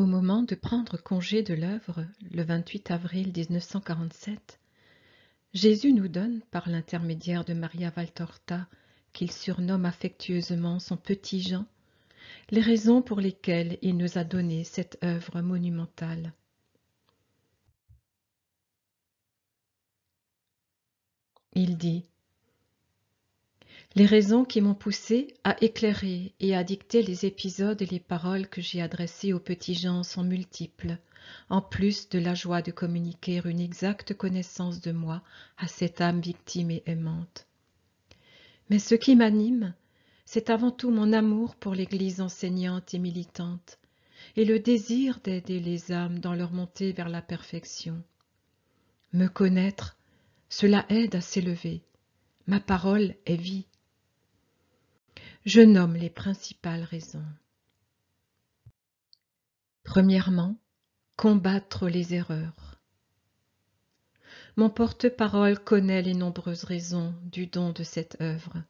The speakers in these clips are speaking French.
Au moment de prendre congé de l'œuvre, le 28 avril 1947, Jésus nous donne, par l'intermédiaire de Maria Valtorta, qu'il surnomme affectueusement son petit Jean, les raisons pour lesquelles il nous a donné cette œuvre monumentale. Il dit: les raisons qui m'ont poussé à éclairer et à dicter les épisodes et les paroles que j'ai adressées au petit Jean sont multiples, en plus de la joie de communiquer une exacte connaissance de moi à cette âme victime et aimante. Mais ce qui m'anime, c'est avant tout mon amour pour l'Église enseignante et militante, et le désir d'aider les âmes dans leur montée vers la perfection. Me connaître, cela aide à s'élever. Ma parole est vie. Je nomme les principales raisons. Premièrement, combattre les erreurs. Mon porte-parole connaît les nombreuses raisons du don de cette œuvre,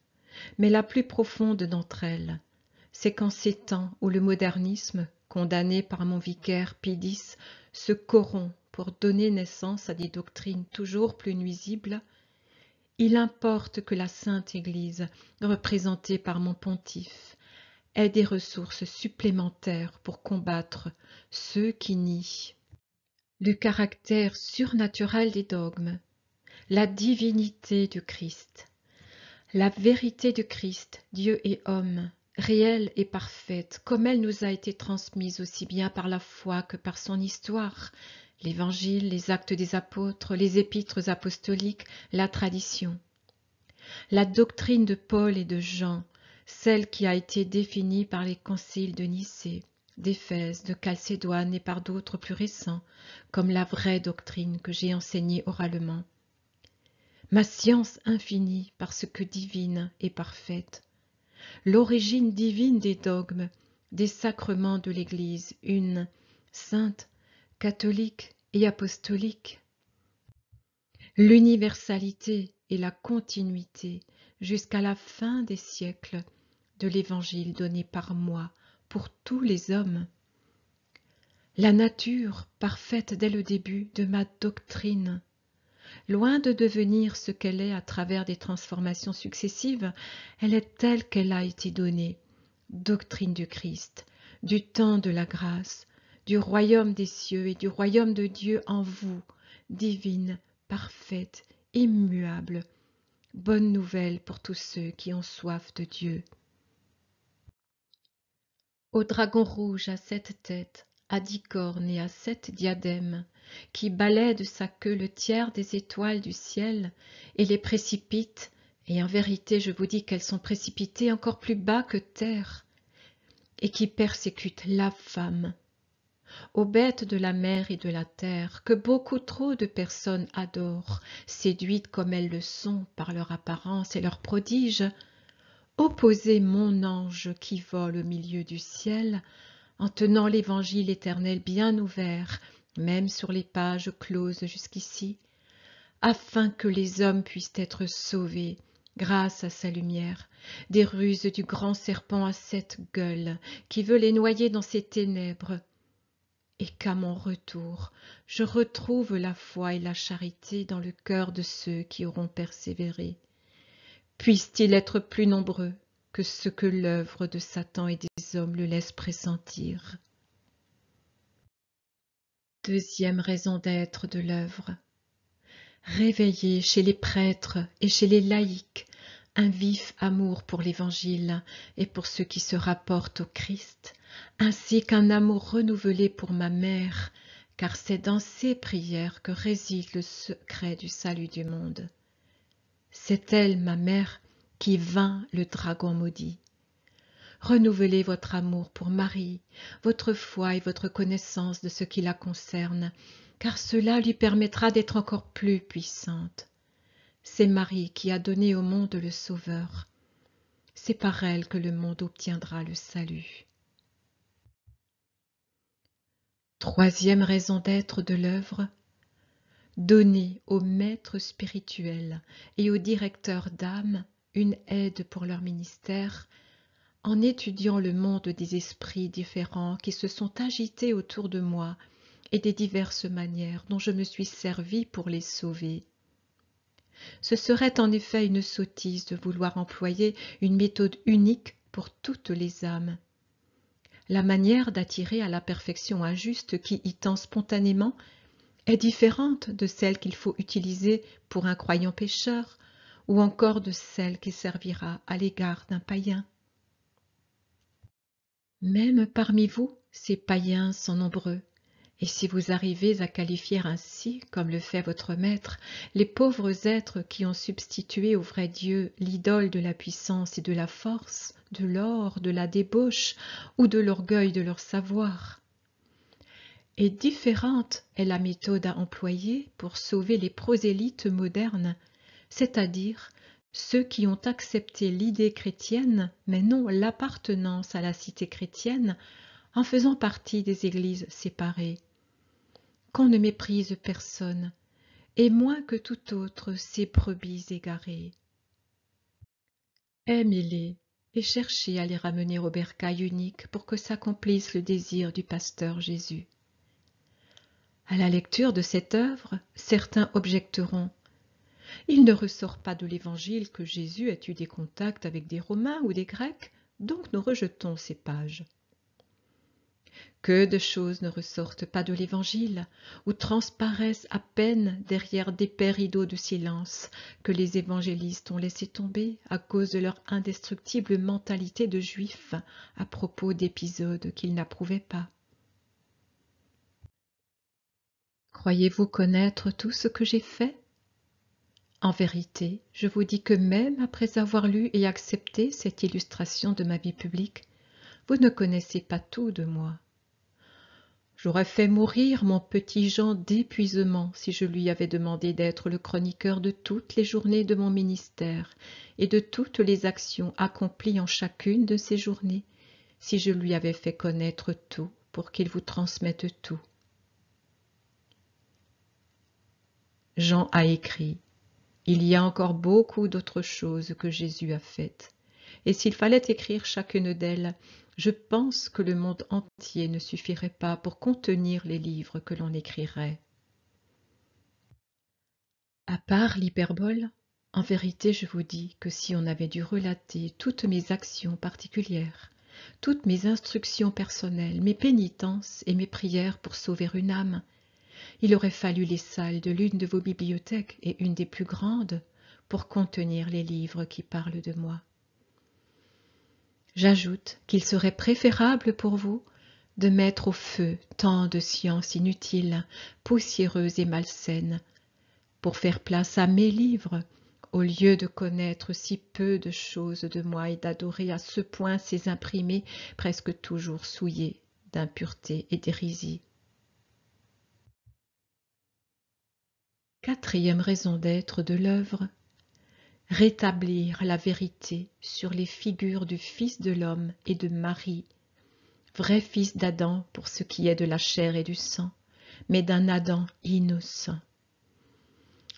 mais la plus profonde d'entre elles, c'est qu'en ces temps où le modernisme, condamné par mon vicaire Pie X, se corrompt pour donner naissance à des doctrines toujours plus nuisibles, il importe que la Sainte Église, représentée par mon pontife, ait des ressources supplémentaires pour combattre ceux qui nient le caractère surnaturel des dogmes, la divinité du Christ, la vérité du Christ, Dieu et homme, réelle et parfaite, comme elle nous a été transmise aussi bien par la foi que par son histoire, l'Évangile, les actes des apôtres, les épîtres apostoliques, la tradition. La doctrine de Paul et de Jean, celle qui a été définie par les conciles de Nicée, d'Éphèse, de Chalcédoine et par d'autres plus récents, comme la vraie doctrine que j'ai enseignée oralement. Ma science infinie parce que divine et parfaite, l'origine divine des dogmes, des sacrements de l'Église, une, sainte, catholique et apostolique, l'universalité et la continuité jusqu'à la fin des siècles de l'Évangile donné par moi pour tous les hommes. La nature parfaite dès le début de ma doctrine, loin de devenir ce qu'elle est à travers des transformations successives, elle est telle qu'elle a été donnée, doctrine du Christ, du temps de la grâce, du royaume des cieux et du royaume de Dieu en vous, divine, parfaite, immuable, bonne nouvelle pour tous ceux qui ont soif de Dieu. Au dragon rouge à 7 têtes, à 10 cornes et à 7 diadèmes, qui balaie de sa queue le tiers des étoiles du ciel et les précipite, et en vérité je vous dis qu'elles sont précipitées encore plus bas que terre, et qui persécute la femme, aux bêtes de la mer et de la terre, que beaucoup trop de personnes adorent, séduites comme elles le sont par leur apparence et leurs prodiges. Opposez mon ange qui vole au milieu du ciel, en tenant l'évangile éternel bien ouvert, même sur les pages closes jusqu'ici, afin que les hommes puissent être sauvés, grâce à sa lumière, des ruses du grand serpent à 7 gueules, qui veut les noyer dans ses ténèbres, et qu'à mon retour, je retrouve la foi et la charité dans le cœur de ceux qui auront persévéré. Puissent-ils être plus nombreux que ce que l'œuvre de Satan et des hommes le laisse pressentir. Deuxième raison d'être de l'œuvre. Réveiller chez les prêtres et chez les laïcs un vif amour pour l'Évangile et pour ceux qui se rapportent au Christ, ainsi qu'un amour renouvelé pour ma mère, car c'est dans ses prières que réside le secret du salut du monde. C'est elle, ma mère, qui vainc le dragon maudit. Renouvelez votre amour pour Marie, votre foi et votre connaissance de ce qui la concerne, car cela lui permettra d'être encore plus puissante. C'est Marie qui a donné au monde le Sauveur. C'est par elle que le monde obtiendra le salut. Troisième raison d'être de l'œuvre, donner aux maîtres spirituels et aux directeurs d'âme une aide pour leur ministère, en étudiant le monde des esprits différents qui se sont agités autour de moi et des diverses manières dont je me suis servi pour les sauver. Ce serait en effet une sottise de vouloir employer une méthode unique pour toutes les âmes. La manière d'attirer à la perfection injuste qui y tend spontanément est différente de celle qu'il faut utiliser pour un croyant pécheur ou encore de celle qui servira à l'égard d'un païen. Même parmi vous, ces païens sont nombreux, et si vous arrivez à qualifier ainsi, comme le fait votre maître, les pauvres êtres qui ont substitué au vrai Dieu l'idole de la puissance et de la force, de l'or, de la débauche ou de l'orgueil de leur savoir, et différente est la méthode à employer pour sauver les prosélytes modernes, c'est-à-dire ceux qui ont accepté l'idée chrétienne, mais non l'appartenance à la cité chrétienne, en faisant partie des églises séparées. Qu'on ne méprise personne, et moins que tout autre ces brebis égarées. Aimez-les et cherchez à les ramener au bercail unique pour que s'accomplisse le désir du pasteur Jésus. À la lecture de cette œuvre, certains objecteront: il ne ressort pas de l'Évangile que Jésus ait eu des contacts avec des Romains ou des Grecs, donc nous rejetons ces pages. Que de choses ne ressortent pas de l'Évangile, ou transparaissent à peine derrière d'épais rideaux de silence que les évangélistes ont laissé tomber à cause de leur indestructible mentalité de juifs à propos d'épisodes qu'ils n'approuvaient pas. Croyez-vous connaître tout ce que j'ai fait? En vérité, je vous dis que même après avoir lu et accepté cette illustration de ma vie publique, vous ne connaissez pas tout de moi. J'aurais fait mourir mon petit Jean d'épuisement si je lui avais demandé d'être le chroniqueur de toutes les journées de mon ministère et de toutes les actions accomplies en chacune de ces journées, si je lui avais fait connaître tout pour qu'il vous transmette tout. Jean a écrit: il y a encore beaucoup d'autres choses que Jésus a faites, et s'il fallait écrire chacune d'elles, je pense que le monde entier ne suffirait pas pour contenir les livres que l'on écrirait. À part l'hyperbole, en vérité je vous dis que si on avait dû relater toutes mes actions particulières, toutes mes instructions personnelles, mes pénitences et mes prières pour sauver une âme, il aurait fallu les salles de l'une de vos bibliothèques et une des plus grandes pour contenir les livres qui parlent de moi. J'ajoute qu'il serait préférable pour vous de mettre au feu tant de sciences inutiles, poussiéreuses et malsaines, pour faire place à mes livres, au lieu de connaître si peu de choses de moi et d'adorer à ce point ces imprimés presque toujours souillés d'impureté et d'hérésie. Quatrième raison d'être de l'œuvre: rétablir la vérité sur les figures du Fils de l'homme et de Marie, vrai fils d'Adam pour ce qui est de la chair et du sang, mais d'un Adam innocent.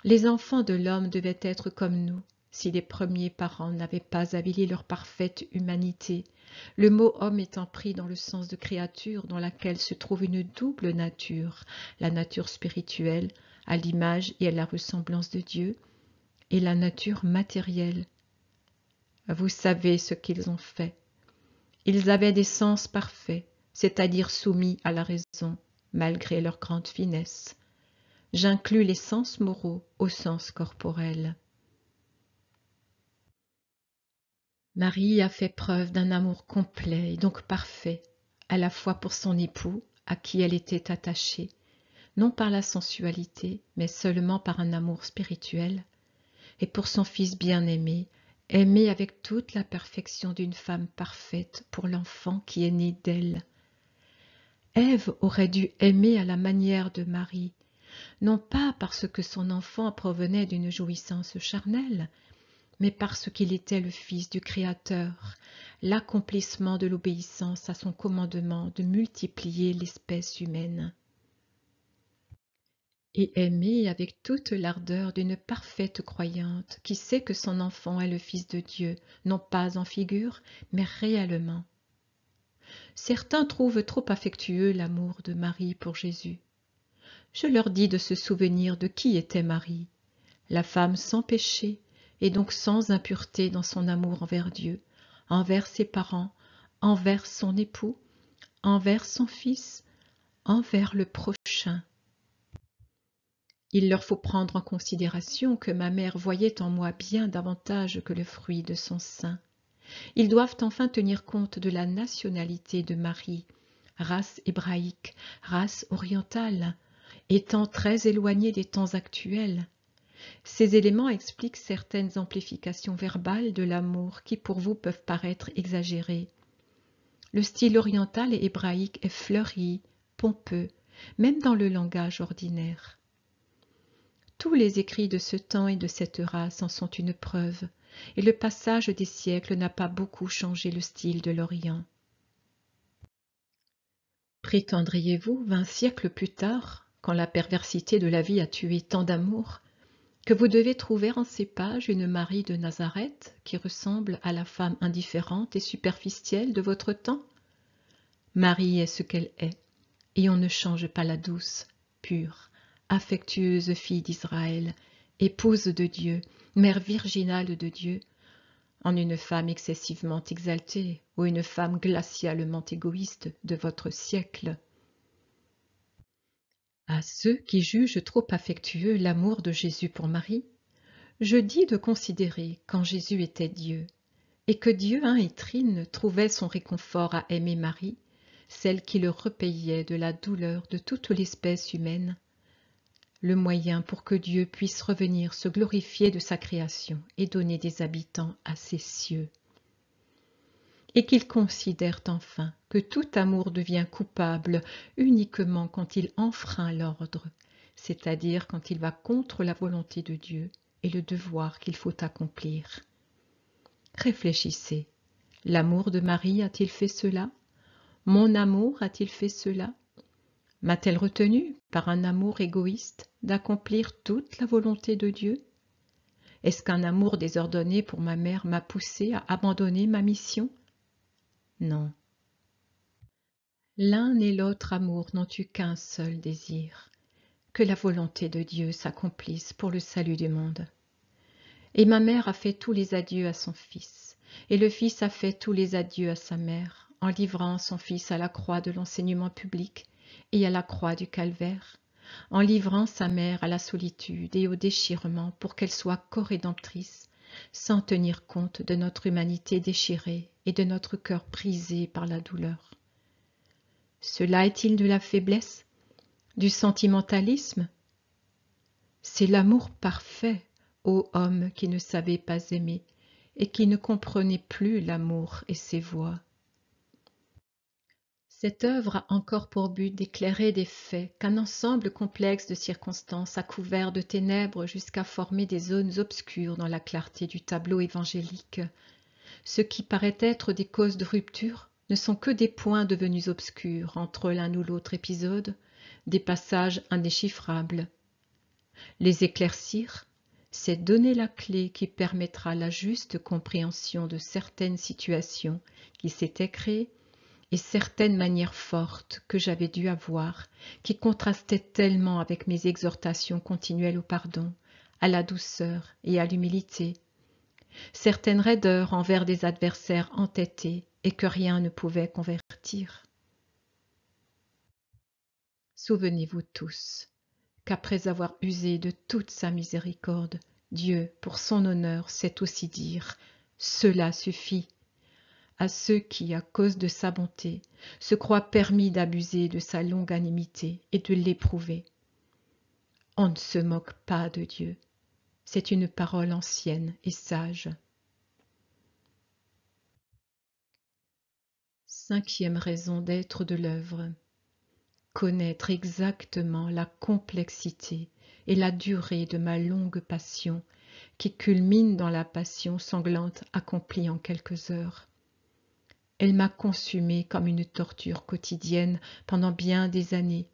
Les enfants de l'homme devaient être comme nous, si les premiers parents n'avaient pas avili leur parfaite humanité, le mot homme étant pris dans le sens de créature dans laquelle se trouve une double nature, la nature spirituelle, à l'image et à la ressemblance de Dieu, et la nature matérielle. Vous savez ce qu'ils ont fait. Ils avaient des sens parfaits, c'est-à-dire soumis à la raison, malgré leur grande finesse. J'inclus les sens moraux au sens corporel. Marie a fait preuve d'un amour complet et donc parfait, à la fois pour son époux, à qui elle était attachée, non par la sensualité, mais seulement par un amour spirituel, et pour son Fils bien-aimé, aimé avec toute la perfection d'une femme parfaite pour l'enfant qui est né d'elle. Ève aurait dû aimer à la manière de Marie, non pas parce que son enfant provenait d'une jouissance charnelle, mais parce qu'il était le Fils du Créateur, l'accomplissement de l'obéissance à son commandement de multiplier l'espèce humaine. et aimer avec toute l'ardeur d'une parfaite croyante qui sait que son enfant est le Fils de Dieu, non pas en figure, mais réellement. Certains trouvent trop affectueux l'amour de Marie pour Jésus. Je leur dis de se souvenir de qui était Marie, la femme sans péché et donc sans impureté dans son amour envers Dieu, envers ses parents, envers son époux, envers son fils, envers le prochain. Il leur faut prendre en considération que ma mère voyait en moi bien davantage que le fruit de son sein. Ils doivent enfin tenir compte de la nationalité de Marie, race hébraïque, race orientale, étant très éloignée des temps actuels. Ces éléments expliquent certaines amplifications verbales de l'amour qui pour vous peuvent paraître exagérées. Le style oriental et hébraïque est fleuri, pompeux, même dans le langage ordinaire. Tous les écrits de ce temps et de cette race en sont une preuve, et le passage des siècles n'a pas beaucoup changé le style de l'Orient. Prétendriez-vous, 20 siècles plus tard, quand la perversité de la vie a tué tant d'amour, que vous devez trouver en ces pages une Marie de Nazareth qui ressemble à la femme indifférente et superficielle de votre temps? Marie est ce qu'elle est, et on ne change pas la douce, pure, affectueuse fille d'Israël, épouse de Dieu, mère virginale de Dieu, en une femme excessivement exaltée ou une femme glacialement égoïste de votre siècle. À ceux qui jugent trop affectueux l'amour de Jésus pour Marie, je dis de considérer quand Jésus était Dieu, et que Dieu un et trine trouvait son réconfort à aimer Marie, celle qui le repayait de la douleur de toute l'espèce humaine, le moyen pour que Dieu puisse revenir se glorifier de sa création et donner des habitants à ses cieux. Et qu'ils considèrent enfin que tout amour devient coupable uniquement quand il enfreint l'ordre, c'est-à-dire quand il va contre la volonté de Dieu et le devoir qu'il faut accomplir. Réfléchissez, l'amour de Marie a-t-il fait cela? Mon amour a-t-il fait cela? M'a-t-elle retenu, par un amour égoïste, d'accomplir toute la volonté de Dieu? Est-ce qu'un amour désordonné pour ma mère m'a poussé à abandonner ma mission? Non. L'un et l'autre amour n'ont eu qu'un seul désir, que la volonté de Dieu s'accomplisse pour le salut du monde. Et ma mère a fait tous les adieux à son fils, et le fils a fait tous les adieux à sa mère, en livrant son fils à la croix de l'enseignement public et à la croix du calvaire, en livrant sa mère à la solitude et au déchirement pour qu'elle soit corédemptrice, sans tenir compte de notre humanité déchirée et de notre cœur brisé par la douleur. Cela est-il de la faiblesse, du sentimentalisme? C'est l'amour parfait, ô homme qui ne savait pas aimer et qui ne comprenait plus l'amour et ses voies. Cette œuvre a encore pour but d'éclairer des faits qu'un ensemble complexe de circonstances a couvert de ténèbres jusqu'à former des zones obscures dans la clarté du tableau évangélique. Ce qui paraît être des causes de rupture ne sont que des points devenus obscurs entre l'un ou l'autre épisode, des passages indéchiffrables. Les éclaircir, c'est donner la clé qui permettra la juste compréhension de certaines situations qui s'étaient créées et certaines manières fortes que j'avais dû avoir, qui contrastaient tellement avec mes exhortations continuelles au pardon, à la douceur et à l'humilité, certaines raideurs envers des adversaires entêtés et que rien ne pouvait convertir. Souvenez-vous tous qu'après avoir usé de toute sa miséricorde, Dieu, pour son honneur, sait aussi dire « Cela suffit » à ceux qui, à cause de sa bonté, se croient permis d'abuser de sa longanimité et de l'éprouver. On ne se moque pas de Dieu. C'est une parole ancienne et sage. 5e raison d'être de l'œuvre. Connaître exactement la complexité et la durée de ma longue passion, qui culmine dans la passion sanglante accomplie en quelques heures. Elle m'a consumé comme une torture quotidienne pendant bien des années,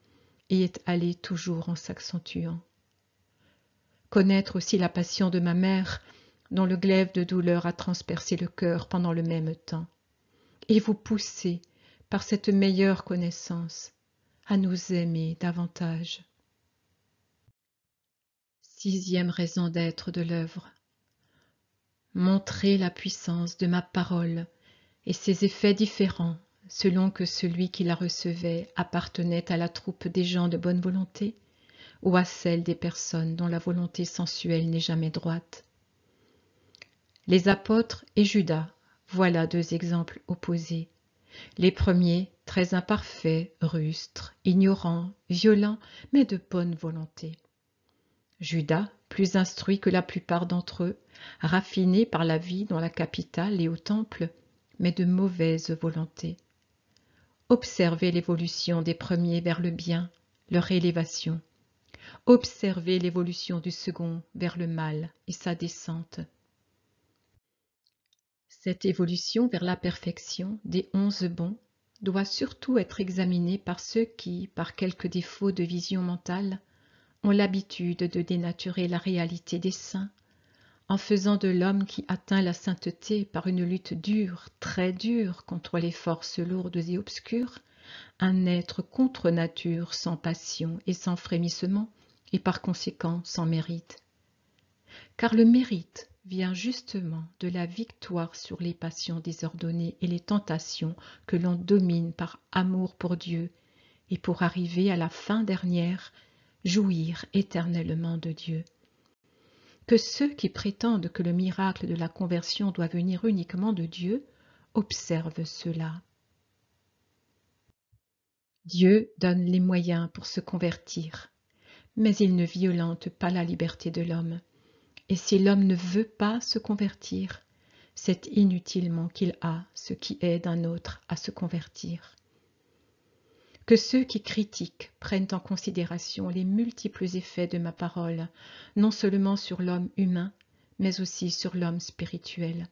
et est allé toujours en s'accentuant. Connaître aussi la passion de ma mère, dont le glaive de douleur a transpercé le cœur pendant le même temps, et vous pousser, par cette meilleure connaissance, à nous aimer davantage. 6e raison d'être de l'œuvre. Montrer la puissance de ma parole et ses effets différents selon que celui qui la recevait appartenait à la troupe des gens de bonne volonté ou à celle des personnes dont la volonté sensuelle n'est jamais droite. Les apôtres et Judas, voilà 2 exemples opposés. Les premiers, très imparfaits, rustres, ignorants, violents, mais de bonne volonté. Judas, plus instruit que la plupart d'entre eux, raffiné par la vie dans la capitale et au temple, mais de mauvaise volonté. Observez l'évolution des premiers vers le bien, leur élévation. Observez l'évolution du second vers le mal et sa descente. Cette évolution vers la perfection des 11 bons doit surtout être examinée par ceux qui, par quelque défaut de vision mentale, ont l'habitude de dénaturer la réalité des saints, en faisant de l'homme qui atteint la sainteté par une lutte dure, très dure, contre les forces lourdes et obscures, un être contre nature sans passion et sans frémissement, et par conséquent sans mérite. Car le mérite vient justement de la victoire sur les passions désordonnées et les tentations que l'on domine par amour pour Dieu, et pour arriver à la fin dernière, jouir éternellement de Dieu. Que ceux qui prétendent que le miracle de la conversion doit venir uniquement de Dieu observent cela. Dieu donne les moyens pour se convertir, mais il ne violente pas la liberté de l'homme. Et si l'homme ne veut pas se convertir, c'est inutilement qu'il a ce qui aide un autre à se convertir. Que ceux qui critiquent prennent en considération les multiples effets de ma parole, non seulement sur l'homme humain, mais aussi sur l'homme spirituel.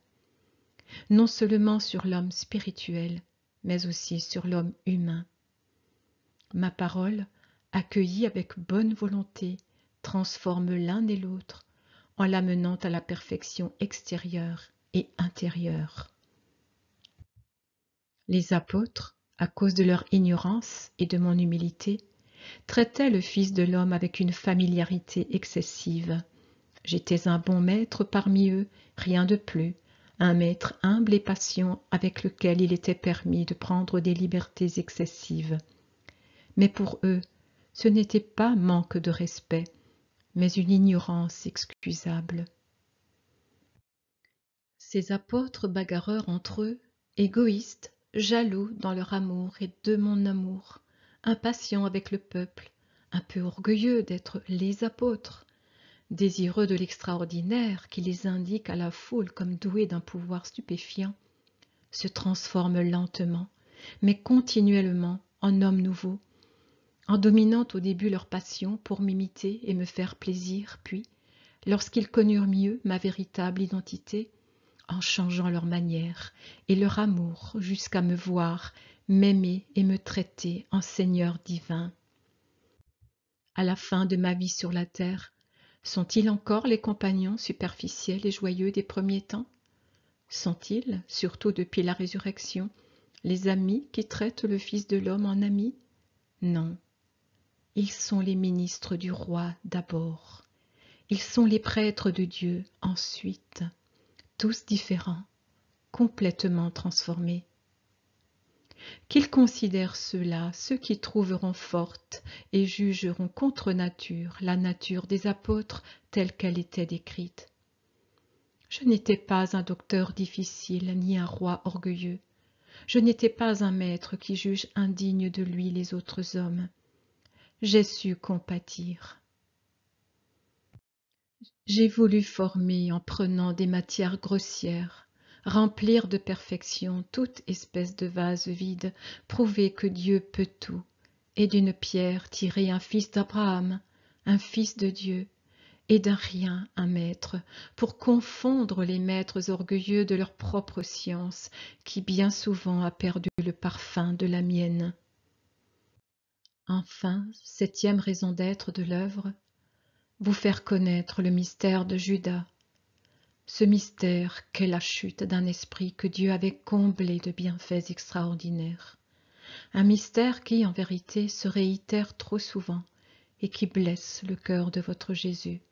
Non seulement sur l'homme spirituel, mais aussi sur l'homme humain. Ma parole, accueillie avec bonne volonté, transforme l'un et l'autre en l'amenant à la perfection extérieure et intérieure. Les apôtres, à cause de leur ignorance et de mon humilité, traitaient le Fils de l'homme avec une familiarité excessive. J'étais un bon maître parmi eux, rien de plus, un maître humble et patient avec lequel il était permis de prendre des libertés excessives. Mais pour eux, ce n'était pas manque de respect, mais une ignorance excusable. Ces apôtres bagarreurs entre eux, égoïstes, jaloux dans leur amour et de mon amour, impatients avec le peuple, un peu orgueilleux d'être les apôtres, désireux de l'extraordinaire qui les indique à la foule comme doués d'un pouvoir stupéfiant, se transforment lentement, mais continuellement en hommes nouveaux, en dominant au début leur passion pour m'imiter et me faire plaisir, puis, lorsqu'ils connurent mieux ma véritable identité, en changeant leur manière et leur amour jusqu'à me voir, m'aimer et me traiter en Seigneur divin. À la fin de ma vie sur la terre, sont-ils encore les compagnons superficiels et joyeux des premiers temps? Sont-ils, surtout depuis la résurrection, les amis qui traitent le Fils de l'homme en ami? Non. Ils sont les ministres du roi d'abord. Ils sont les prêtres de Dieu ensuite. Tous différents, complètement transformés. Qu'ils considèrent cela, ceux qui trouveront forte et jugeront contre nature la nature des apôtres telle qu'elle était décrite. Je n'étais pas un docteur difficile, ni un roi orgueilleux. Je n'étais pas un maître qui juge indigne de lui les autres hommes. J'ai su compatir. J'ai voulu former en prenant des matières grossières, remplir de perfection toute espèce de vase vide, prouver que Dieu peut tout, et d'une pierre tirer un fils d'Abraham, un fils de Dieu, et d'un rien un maître, pour confondre les maîtres orgueilleux de leur propre science, qui bien souvent a perdu le parfum de la mienne. Enfin, septième raison d'être de l'œuvre, vous faire connaître le mystère de Judas, ce mystère qu'est la chute d'un esprit que Dieu avait comblé de bienfaits extraordinaires, un mystère qui, en vérité, se réitère trop souvent et qui blesse le cœur de votre Jésus.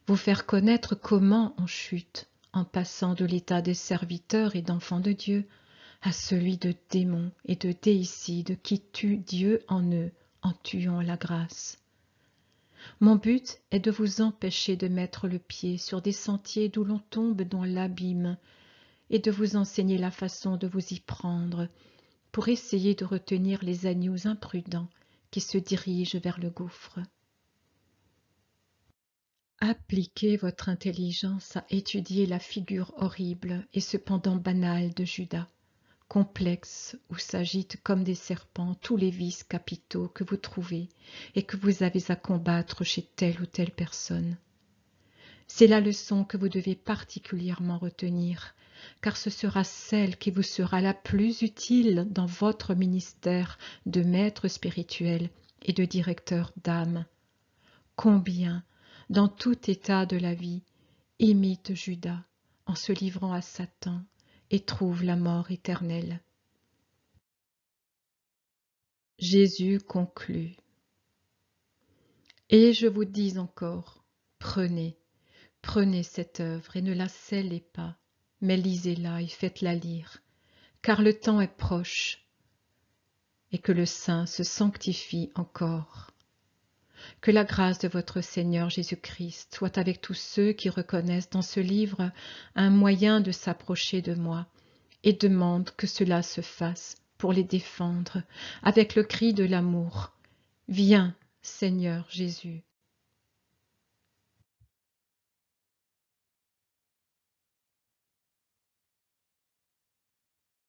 Vous faire connaître comment on chute, en passant de l'état des serviteurs et d'enfants de Dieu à celui de démons et de déicides qui tuent Dieu en eux en tuant la grâce. Mon but est de vous empêcher de mettre le pied sur des sentiers d'où l'on tombe dans l'abîme et de vous enseigner la façon de vous y prendre pour essayer de retenir les agneaux imprudents qui se dirigent vers le gouffre. Appliquez votre intelligence à étudier la figure horrible et cependant banale de Judas, complexe où s'agitent comme des serpents tous les vices capitaux que vous trouvez et que vous avez à combattre chez telle ou telle personne. C'est la leçon que vous devez particulièrement retenir, car ce sera celle qui vous sera la plus utile dans votre ministère de maître spirituel et de directeur d'âme. Combien, dans tout état de la vie, imite Judas en se livrant à Satan et trouve la mort éternelle. Jésus conclut. Et je vous dis encore, prenez cette œuvre et ne la scellez pas, mais lisez-la et faites-la lire, car le temps est proche et que le saint se sanctifie encore. Que la grâce de votre Seigneur Jésus-Christ soit avec tous ceux qui reconnaissent dans ce livre un moyen de s'approcher de moi et demandent que cela se fasse pour les défendre avec le cri de l'amour. Viens, Seigneur Jésus.